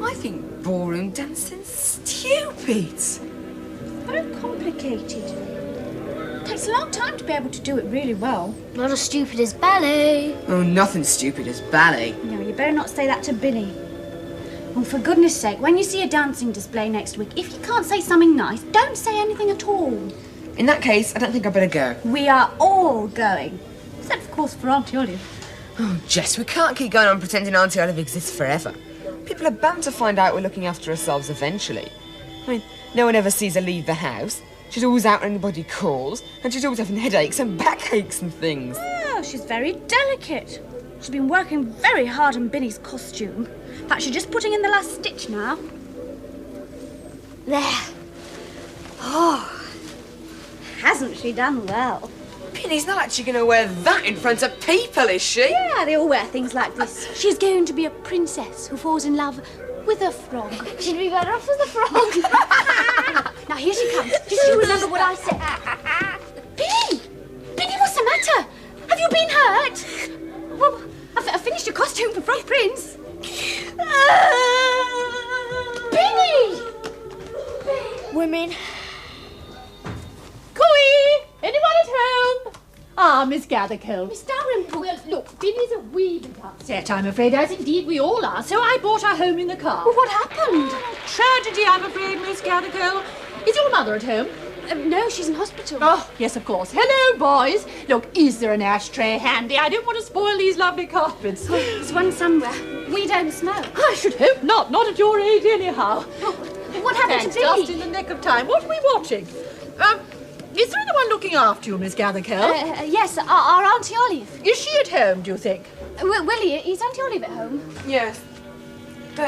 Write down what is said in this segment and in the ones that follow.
I think ballroom dancing's stupid. Very complicated. Takes a long time to be able to do it really well. Not as stupid as ballet. Oh, nothing stupid as ballet. No, you better not say that to Billy. Oh, for goodness sake, when you see a dancing display next week, if you can't say something nice, don't say anything at all. In that case, I don't think I better go. We are all going. Except, of course, for Auntie Olive. Oh, Jess, we can't keep going on pretending Auntie Olive exists forever. People are bound to find out we're looking after ourselves eventually. I mean, no one ever sees her leave the house. She's always out when anybody calls, and she's always having headaches and backaches and things. Oh, she's very delicate. She's been working very hard on Billy's costume. In fact, she's just putting in the last stitch now. There. Oh, hasn't she done well? Billy's not actually going to wear that in front of people, is she? Yeah, they all wear things like this. She's going to be a princess who falls in love with a frog. She'd be better off with a frog. Now, here she comes. Just you remember what I said. Billy! Billy, what's the matter? Have you been hurt? Well, I finished your costume for Frog Prince. Billy! Women. Cooey! Anyone at home? Ah, Miss Gathercoles. Miss Dalrymple. Well, look, Billy's a wee bit upset, I'm afraid, as indeed we all are, so I brought her home in the car. Well, what happened? Tragedy, I'm afraid, Miss Gathercole. Is your mother at home? No, she's in hospital. Oh, yes, of course. Hello, boys. Look, is there an ashtray handy? I don't want to spoil these lovely carpets. Oh, there's one somewhere. We don't smoke. I should hope not. Not at your age, anyhow. Oh, what happened Thanks, to Billy? just in the nick of time. What are we watching? Is there anyone looking after you, Miss Gathercole? Yes, our Auntie Olive. Is she at home, do you think? Willie, is Auntie Olive at home? Yes.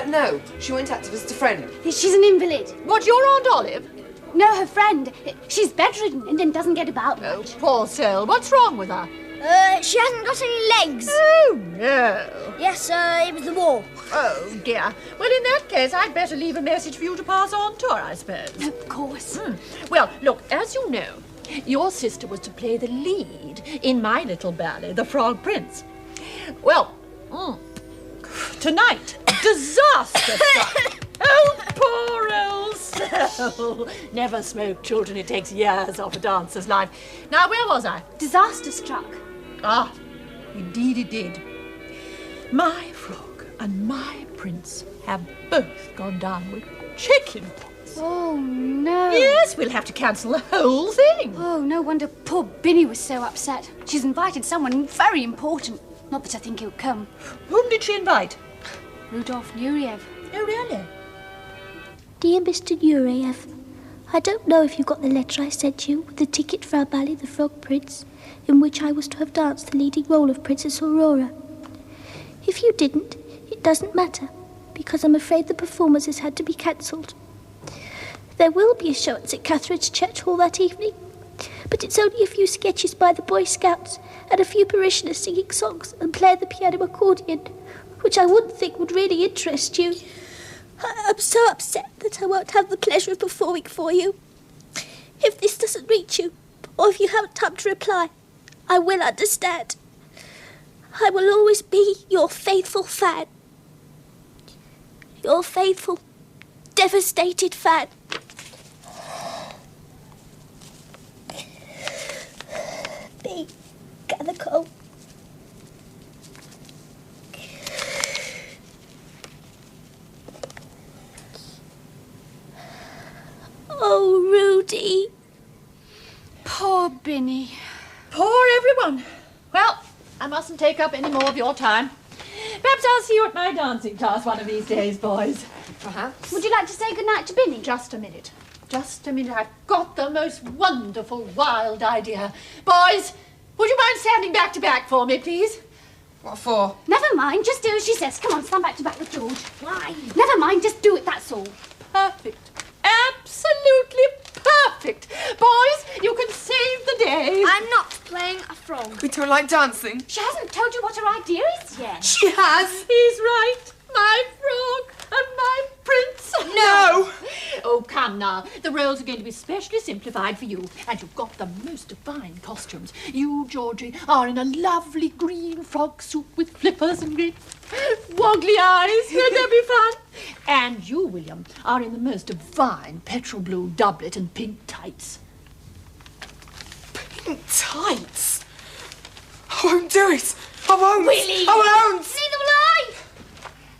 No, she went out to visit a friend. She's an invalid. What, your Aunt Olive? No, her friend. She's bedridden and then doesn't get about Oh, much. poor soul. What's wrong with her? She hasn't got any legs. Oh, no. Yes, it was the war. Oh, dear. Well, in that case, I'd better leave a message for you to pass on to her, I suppose. Of course. Well, look, as you know, your sister was to play the lead in my little ballet, The Frog Prince. Well, tonight, disaster struck. Oh, poor old soul. Never smoke, children. It takes years off a dancer's life. Now, where was I? Disaster struck. Ah, indeed it did. My frog and my prince have both gone down with chicken pox. Oh, no. Yes, we'll have to cancel the whole thing. Oh, no wonder poor Billy was so upset. She's invited someone very important. Not that I think he'll come. Whom did she invite? Rudolph Nureyev. Oh, really? Dear Mr. Nureyev, I don't know if you got the letter I sent you with the ticket for our ballet, The Frog Prince, in which I was to have danced the leading role of Princess Aurora. If you didn't, it doesn't matter, because I'm afraid the performance has had to be cancelled. There will be a show at St. Catherine's Church Hall that evening, but it's only a few sketches by the Boy Scouts and a few parishioners singing songs and playing the piano accordion, which I wouldn't think would really interest you. I'm so upset that I won't have the pleasure of performing for you. If this doesn't reach you, or if you haven't time to reply, I will understand. I will always be your faithful fan. Your faithful, devastated fan. B. Gathercole. Oh, Rudy. Poor Binny. Poor everyone. Well, I mustn't take up any more of your time. Perhaps I'll see you at my dancing class one of these days, boys. Perhaps. Would you like to say goodnight to Binny? Just a minute. Just a minute. I've got the most wonderful, wild idea. Boys, would you mind standing back to back for me, please? What for? Never mind, just do as she says. Come on, stand back to back with George. Why? Never mind, just do it, that's all. Perfect. Absolutely perfect. Boys, you can save the day. I'm not playing a frog. We don't like dancing. She hasn't told you what her idea is yet. She has. He's right. My frog and my prince. No. Oh, come now. The roles are going to be specially simplified for you. And you've got the most divine costumes. You, Georgie, are in a lovely green frog suit with flippers and great woggly eyes. Won't that be fun? And you, William, are in the most divine petrol blue doublet and pink tights. Pink tights? I won't do it. I won't. Willie! I won't. Neither will I!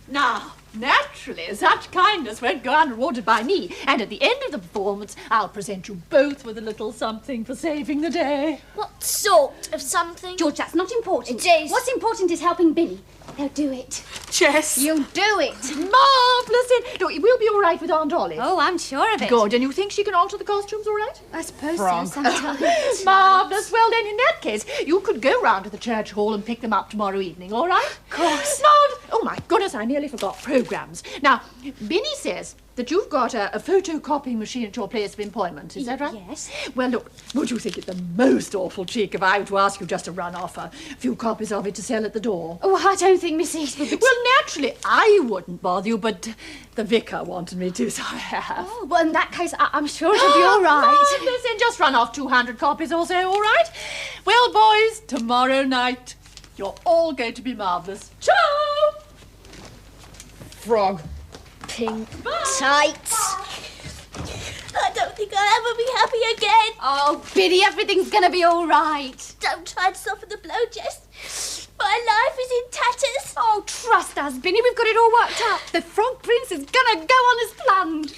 Now, naturally, such kindness won't go unrewarded by me. And at the end of the performance, I'll present you both with a little something for saving the day. What sort of something? George, that's not important. It is. What's important is helping Billy. They'll do it. Jess. You'll do it. Marvellous! No, it will be all right with Aunt Olive. Oh, I'm sure of it. Good. And you think she can alter the costumes all right? I suppose Frog. so sometimes. Marvellous. Well, then, in that case, you could go round to the church hall and pick them up tomorrow evening, all right? Of course. Oh, my goodness, I nearly forgot programmes. Now, Binny says that you've got a photocopying machine at your place of employment. Is that right? Yes. Well, look, would you think it the most awful cheek if I were to ask you just to run off a few copies of it to sell at the door? Oh, I don't think Miss East would be... Well, naturally, I wouldn't bother you, but the vicar wanted me to, so I have. Oh, well, in that case, I'm sure it'll be all right. Marvellous, then just run off 200 copies or so, all right? Well, boys, tomorrow night, you're all going to be marvellous. Ciao! Frog. Pink tights. I don't think I'll ever be happy again. Oh, Biddy, everything's going to be all right. Don't try to soften the blow, Jess. My life is in tatters. Oh, trust us, Binny. We've got it all worked out. The Frog Prince is going to go on as planned.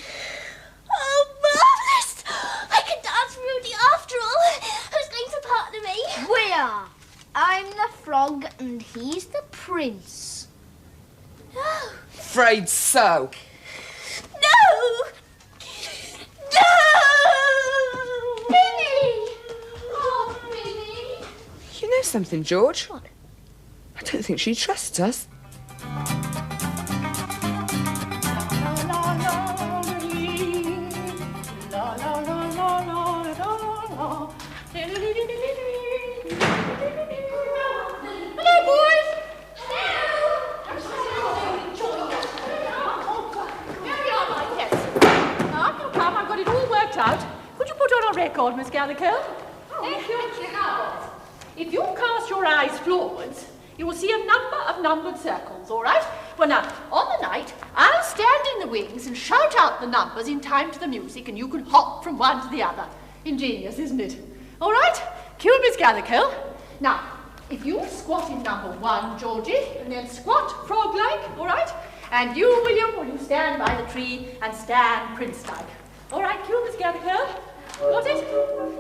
Oh, marvellous! I can dance Rudy after all. Who's going to partner me? We are. I'm the frog and he's the prince. No. Afraid so. No! No! Binny! Oh, Binny. You know something, George? What? I don't think she trusts us. Hello, boys. I've got it all worked out. Could you put on a record, Miss Gathercole? Thank you. If you cast your eyes forwards, you will see a number of numbered circles, all right? Well, now, on the night, I'll stand in the wings and shout out the numbers in time to the music, and you can hop from one to the other. Ingenious, isn't it? All right? Cue Miss Gathercole. Now, if you squat in number 1, Georgie, and then squat frog-like, all right? And you, William, will you stand by the tree and stand prince-like? All right, cue Miss Gathercole. Got it?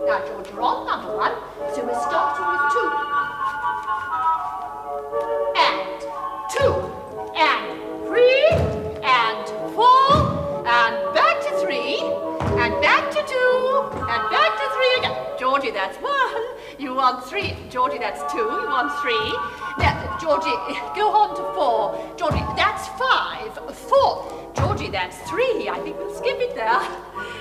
Now, George, you're on number 1, so we're starting with 2. And 2. And 3. And 4. And back to 3. And back to 2. And back to 3 again. Georgie, that's 1. You want 3. Georgie, that's 2. You want 3. Now, Georgie, go on to 4. Georgie, that's 5. 4. Georgie, that's 3. I think we'll skip it there.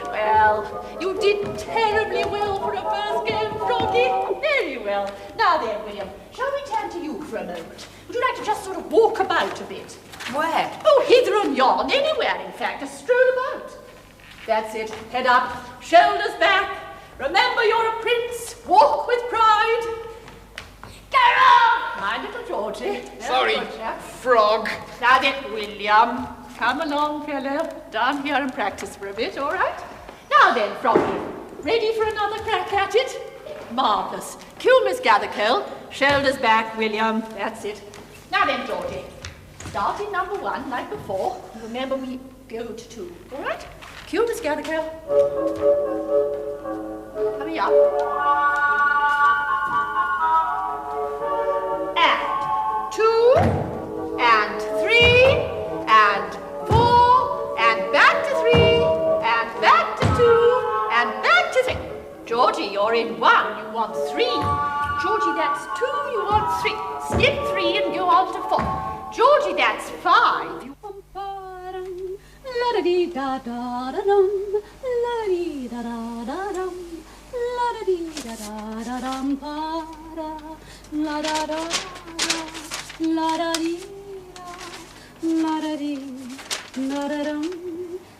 Well, you did terribly well for a first game, Froggy. Very well. Now then, William, shall we turn to you for a moment? Would you like to just sort of walk about a bit? Where? Oh, hither and yon, anywhere, in fact, just stroll about. That's it. Head up, shoulders back. Remember, you're a prince. Walk with pride. Carol! My little Georgie. Sorry, Good chap. frog. Now then, William, come along, fellow. Down here and practice for a bit, all right? Now then, Froggy, ready for another crack at it? Marvellous. Cue Miss Gathercole. Shoulders back, William. That's it. Now then, Georgie, start in number 1, like before. Remember, we go to 2, all right? Cue Miss Gathercole. Hurry up. And 2, and 3, and 4, and back to 3, and back to 2, and back to 3. Georgie, you're in 1, you want 3. Georgie, that's 2, you want 3. Skip 3 and go on to 4. Georgie, that's 5. La-da-dee-da-da-da-dum, la-dee-da-da-da-dum, la-da-dee-da-da-da-dum, pa-da, la-da-da-da, la-da-dee-da, la-da-dee, la-da-dum,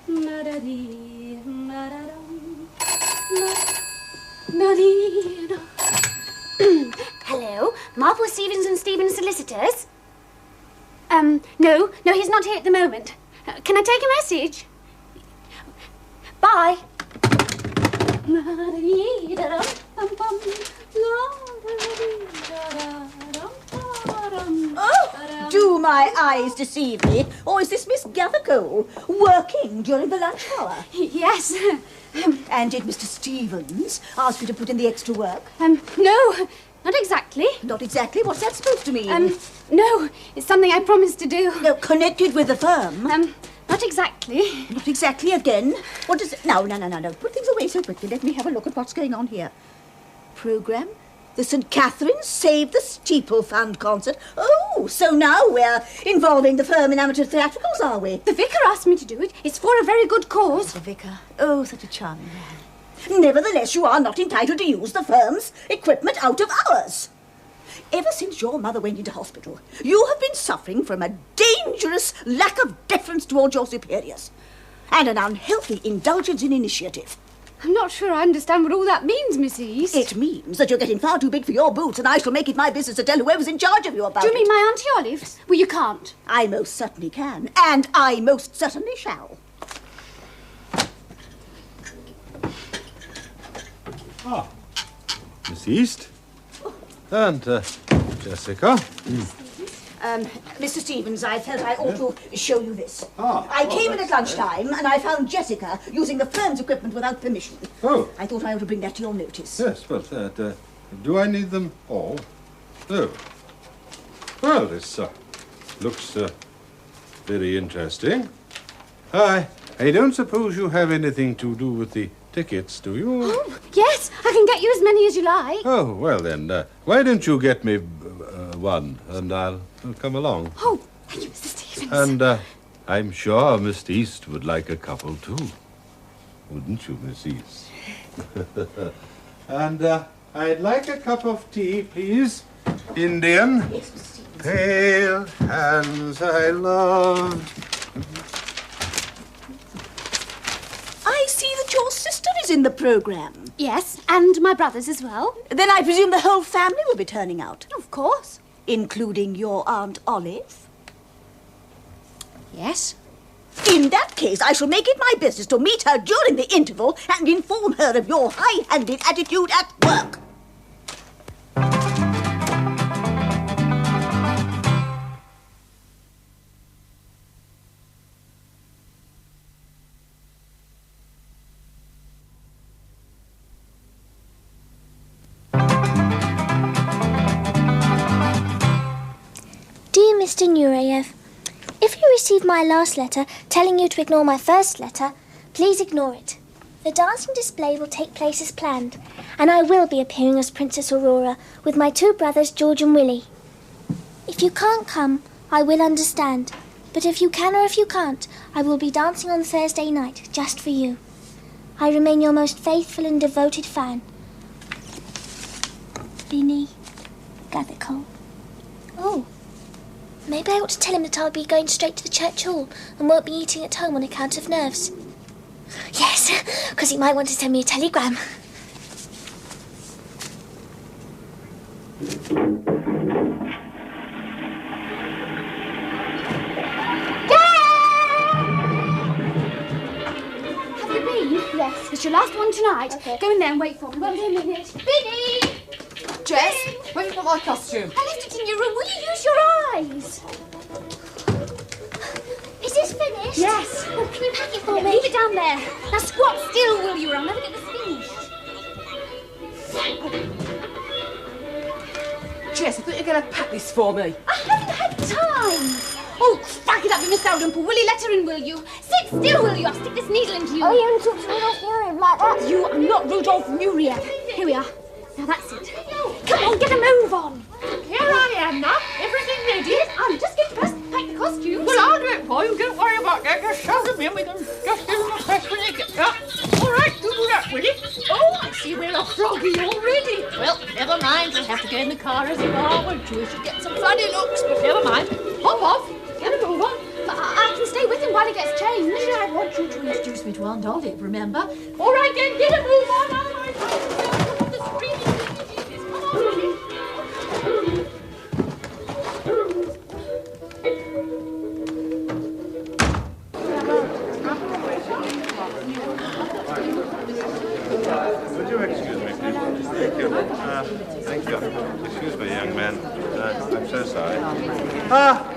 la-da-dee, la-da-dum, la-da-dee-da. Hello, Marple Stevens and Stevens solicitors? No, he's not here at the moment. Can I take a message? Bye. Oh, do my eyes deceive me? Or is this Miss Gathercole working during the lunch hour? Yes. And did Mr. Stevens ask you to put in the extra work? No, not exactly. Not exactly. What's that supposed to mean? No, it's something I promised to do. No, connected with the firm? Not exactly. Not exactly again. What does it... No. Put things away so quickly. Let me have a look at what's going on here. Programme? The St. Catherine's Save the Steeple Fund concert. Oh, so now we're involving the firm in amateur theatricals, are we? The vicar asked me to do it. It's for a very good cause. The vicar. Oh, such a charming man. Nevertheless, you are not entitled to use the firm's equipment out of ours. Ever since your mother went into hospital, you have been suffering from a dangerous lack of deference towards your superiors and an unhealthy indulgence in initiative. I'm not sure I understand what all that means, Miss East. It means that you're getting far too big for your boots, and I shall make it my business to tell whoever's in charge of you about it. Do you mean my Auntie Olive? Well, you can't. I most certainly can, and I most certainly shall. Ah, Miss East. And Jessica. Mr. Stevens, I felt I ought to show you this. Ah. I came in at lunchtime and I found Jessica using the firm's equipment without permission. Oh. I thought I ought to bring that to your notice. Yes, but do I need them all? No. Well, this looks very interesting. I don't suppose you have anything to do with the tickets, do you? Oh, yes, I can get you as many as you like. Oh, well then, why don't you get me one, and I'll come along. Oh, thank you, Mr. Stevens. And I'm sure Miss East would like a couple too. Wouldn't you, Miss East? And I'd like a cup of tea, please. Indian. Yes, Mr. Stevens. Pale hands I loved. I see that your sister is in the programme. Yes, and my brothers as well. Then I presume the whole family will be turning out. Of course. Including your Aunt Olive? Yes. In that case, I shall make it my business to meet her during the interval and inform her of your high-handed attitude at work. Dear Mr. Nureyev, if you receive my last letter telling you to ignore my first letter, please ignore it. The dancing display will take place as planned, and I will be appearing as Princess Aurora with my two brothers, George and Willie. If you can't come, I will understand, but if you can or if you can't, I will be dancing on Thursday night, just for you. I remain your most faithful and devoted fan, Binny Gathercole. Oh. Maybe I ought to tell him that I'll be going straight to the church hall and won't be eating at home on account of nerves. Yes, because he might want to send me a telegram. Have you been? Yes. It's your last one tonight. Okay. Go in there and wait for me. Won't be a minute. Biddy! Jess, where have you got my costume? I left it in your room. Will you use your eyes? Is this finished? Yes. Oh, can you pack it for me? Leave it down there. Now squat still, will you, or I'll never get this finished. Jess, I thought you were going to pack this for me. I haven't had time. Oh, crack it up, you Miss Dalrymple. Will you let her in, will you? Sit still, will you? I'll stick this needle into you. Oh, you haven't talked to Rudolph Nureyev like that. You are not Rudolph Nureyev. Here we are. Now that's it. Come on, get a move on. Here I am now. Everything ready? Yes, I'm just getting dressed and pack the costumes. Well, I'll do it for you. Don't worry about that. Just shove them in. We can just give them a press when they get there. All right, you do that, will you? Oh, I see we're a froggy already. Well, never mind. You'll have to go in the car as you are, won't you? You should get some funny looks, but never mind. Hop off. Get a move on. But I can stay with him while he gets changed. I want you to introduce me to Aunt Olive, remember? All right, then, get a move on. Otherwise, I'll put the screaming. Come on, will you?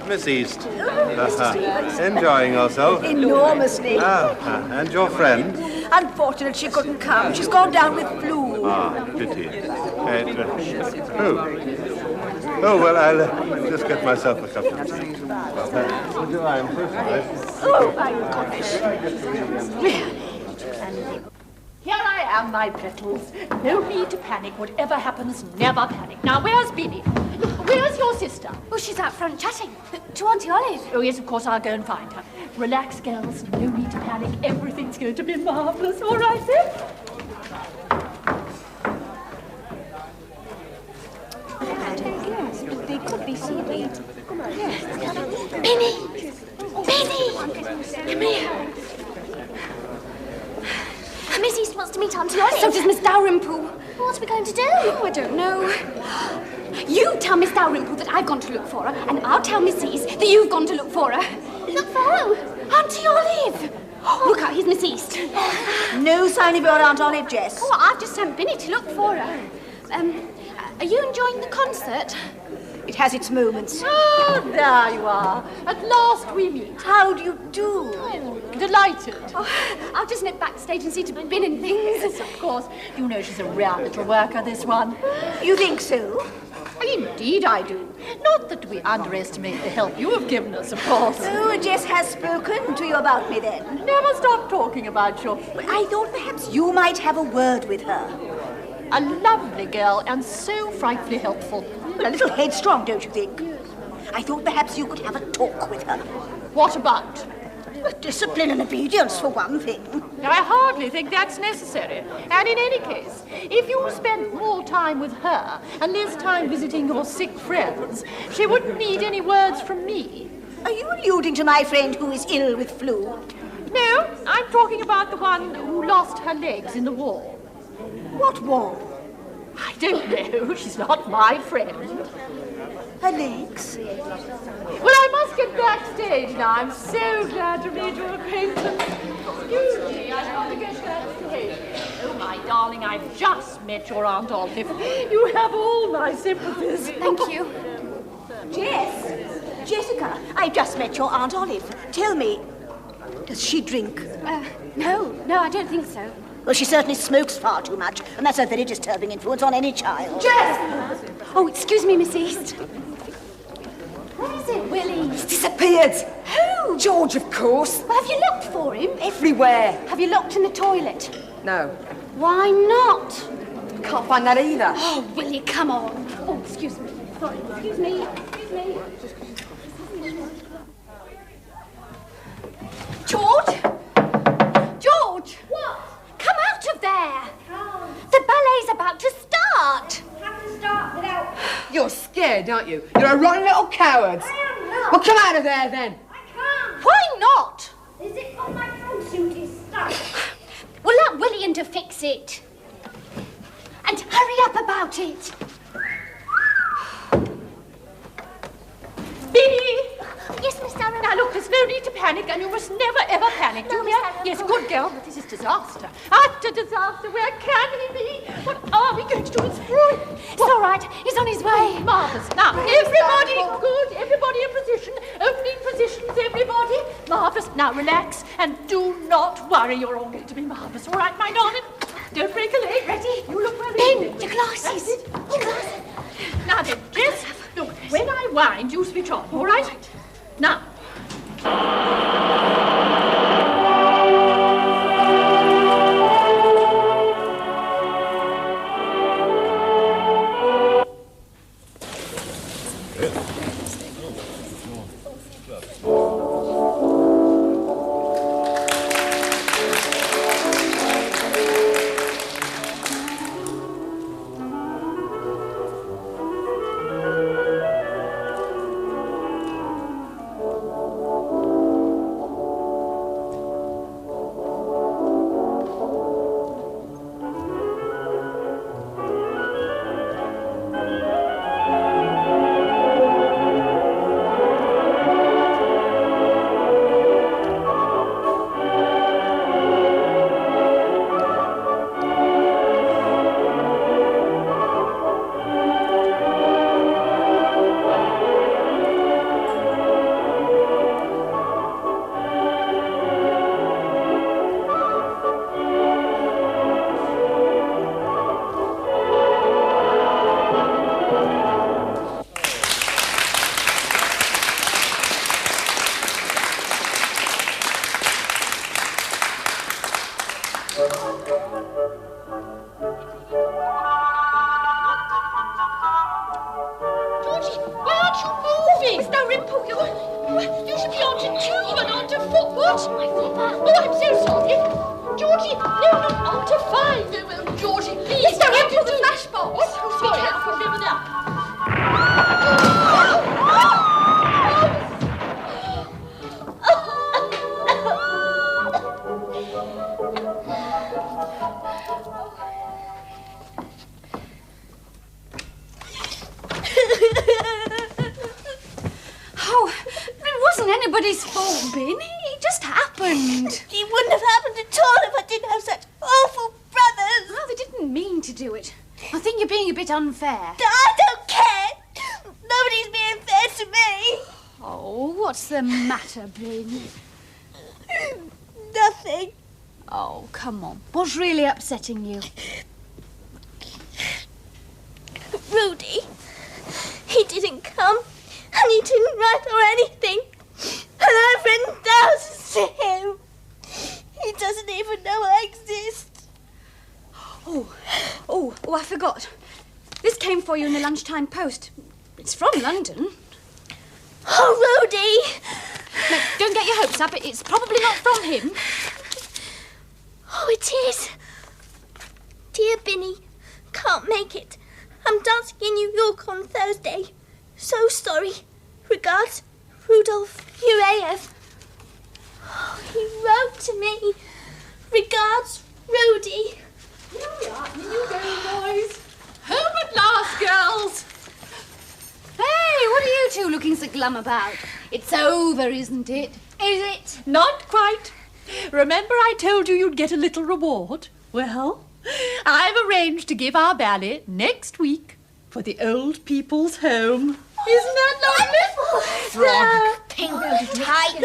Miss East. Enjoying yourself? Enormously. And your friend? Unfortunate she couldn't come. She's gone down with flu. Pity. Oh, well, I'll just get myself a cup of tea. I'm so sorry. Oh, my goodness. Here I am, my petals. No need to panic. Whatever happens, never panic. Now, where's Billy? Where's your sister? Oh, she's out front chatting to Auntie Olive. Oh, yes, of course, I'll go and find her. Relax, girls. No need to panic. Everything's going to be marvellous. All right, then? They could be seaweed. Benny! Benny! Come here. Miss East wants to meet Auntie Olive. So does Miss Dalrymple. What are we going to do? Oh, I don't know. You tell Miss Dalrymple that I've gone to look for her, and I'll tell Miss East that you've gone to look for her. Look for who? Auntie Olive! Look out, here's Miss East. No sign of your Aunt Olive, Jess. Oh, I've just sent Binny to look for her. Are you enjoying the concert? It has its moments. Oh, there you are. At last we meet. How do you do? Delighted. Oh, I'll just nip backstage and see to Bin and things. Yes, of course. You know she's a real little worker, this one. You think so? Indeed I do. Not that we underestimate the help you have given us, of course. Oh, Jess has spoken to you about me then. Never stop talking about you. But I thought perhaps you might have a word with her. A lovely girl and so frightfully helpful. Well, a little headstrong, don't you think? I thought perhaps you could have a talk with her. What about? Well, discipline and obedience, for one thing. I hardly think that's necessary. And in any case, if you spent more time with her and less time visiting your sick friends, she wouldn't need any words from me. Are you alluding to my friend who is ill with flu? No, I'm talking about the one who lost her legs in the war. What war? I don't know. She's not my friend. Her legs? Well, I must get backstage now. I'm so glad to meet your acquaintance. Excuse me, I've got to get backstage. Oh, my darling, I've just met your Aunt Olive. You have all my sympathies. Thank you. Jessica, I've just met your Aunt Olive. Tell me, does she drink? No, I don't think so. Well, she certainly smokes far too much, and that's a very disturbing influence on any child. Jess! Oh, excuse me, Miss East. What is it, Willie? He's disappeared. Who? George, of course. Well, have you looked for him? Everywhere. Have you looked in the toilet? No. Why not? Can't find that either. Oh, Willie, come on. Oh, excuse me. Sorry, excuse me. George? George! What? Come out of there! The ballet's about to start! Have to start without... You're scared, aren't you? You're a rotten little coward. I am not. Well, come out of there, then. I can't. Why not? Is it on my front suit is stuck? We'll let William to fix it. And hurry up about it. Billy! Yes, Miss Darren. Now, look, there's no need to panic, and you must never, ever panic. Do No, you Miss hear? Darren. Yes, good girl, but this is disaster. After disaster, where can he be? What are we going to do? It's ruined. It's all right. He's on his way. Marvellous. Now, everybody, good, everybody in position. Opening positions, everybody. Marvellous. Now, relax, and do not worry. You're all going to be marvellous. All right, my darling? Don't break a leg. Ready? You look very Ben, your glasses. That's it. Your glasses. Now then, Jess, look, when I wind, you switch on, all right? Now. Georgie, why aren't you moving? Miss Dalrymple, you should be onto tube and onto foot. What? My flipper. Oh, I'm so sorry. Georgie, no, onto 5. No, well, Georgie, please. Miss Dalrymple, the flash box. What? Oh, sorry, I'll remember that. Anybody's fault, Ben. It just happened. It wouldn't have happened at all if I didn't have such awful brothers. No, they didn't mean to do it. I think you're being a bit unfair. I don't care. Nobody's being fair to me. Oh, what's the matter, Ben? Nothing. Oh, come on. What's really upsetting you? Rudy. He didn't come. And he didn't write or anything. And I've written thousands to him. He doesn't even know I exist. Oh, I forgot. This came for you in the lunchtime post. It's from London. Oh, Rudy! No, don't get your hopes up. It's probably not from him. Oh, it is. Dear Binny, can't make it. I'm dancing in New York on Thursday. So sorry. Regards, Rudolph Uraev. Oh, he wrote to me. Regards, Rudy. Here we are. In you go, boys. Home at last, girls. Hey, what are you two looking so glum about? It's over, isn't it? Is it? Not quite. Remember I told you you'd get a little reward? Well, I've arranged to give our ballet next week for the old people's home. Isn't that lovely? Frog, pink tight.